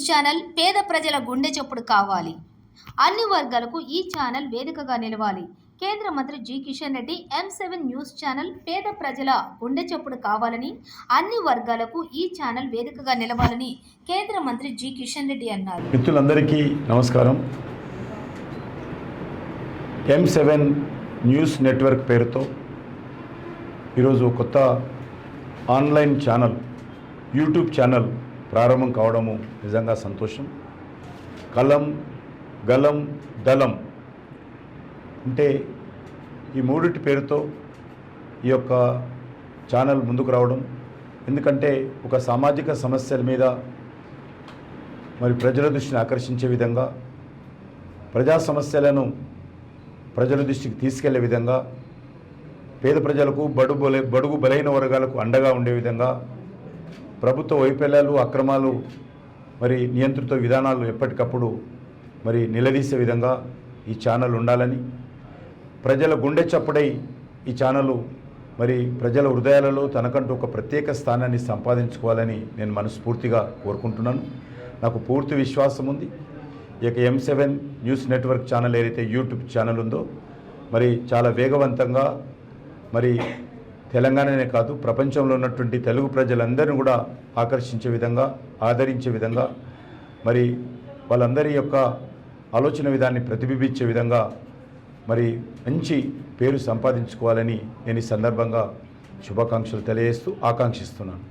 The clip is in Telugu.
ఛానల్ పేద ప్రజల గుండె చప్పుడు కావాలి. అన్ని వర్గాలకు ఈ ఛానల్ వేదికగా నిలవాలి. కేంద్ర మంత్రి G Kishan Reddy M7 news channel పేద ప్రజల గుండె చప్పుడు కావాలని, అన్ని వర్గాలకు ఈ ఛానల్ వేదికగా నిలవాలని కేంద్ర మంత్రి జి కిషన్ రెడ్డి అన్నారు. మిత్రులందరికీ నమస్కారం. M7 న్యూస్ నెట్వర్క్ పేరుతో ఈరోజు కొత్త ఆన్లైన్ ఛానల్, యూట్యూబ్ ఛానల్ ప్రారంభం కావడము నిజంగా సంతోషం. కలం, గలం, దళం అంటే ఈ మూడిటి పేరుతో ఈ యొక్క ఛానల్ ముందుకు రావడం, ఎందుకంటే ఒక సామాజిక సమస్యల మీద మరి ప్రజల దృష్టిని ఆకర్షించే విధంగా, ప్రజా సమస్యలను ప్రజల దృష్టికి తీసుకెళ్లే విధంగా, పేద ప్రజలకు బడుగు బలైన వర్గాలకు అండగా ఉండే విధంగా, ప్రభుత్వ వైఫల్యాలు, అక్రమాలు, మరి నియంత్రిత విధానాలు ఎప్పటికప్పుడు మరి నిలదీసే విధంగా ఈ ఛానల్ ఉండాలని, ప్రజల గుండె చప్పుడై ఈ ఛానల్ మరి ప్రజల హృదయాలలో తనకంటూ ఒక ప్రత్యేక స్థానాన్ని సంపాదించుకోవాలని నేను మనస్ఫూర్తిగా కోరుకుంటున్నాను. నాకు పూర్తి విశ్వాసం ఉంది. ఇక M7 న్యూస్ నెట్వర్క్ ఛానల్ ఏదైతే యూట్యూబ్ ఛానల్ ఉందో మరి చాలా వేగవంతంగా మరి తెలంగాణనే కాదు ప్రపంచంలో ఉన్నటువంటి తెలుగు ప్రజలందరినీ కూడా ఆకర్షించే విధంగా, ఆదరించే విధంగా, మరి వాళ్ళందరి యొక్క ఆలోచన విధాన్ని ప్రతిబింబించే విధంగా మరి మంచి పేరు సంపాదించుకోవాలని నేను ఈ సందర్భంగా శుభాకాంక్షలు తెలియజేస్తూ ఆకాంక్షిస్తున్నాను.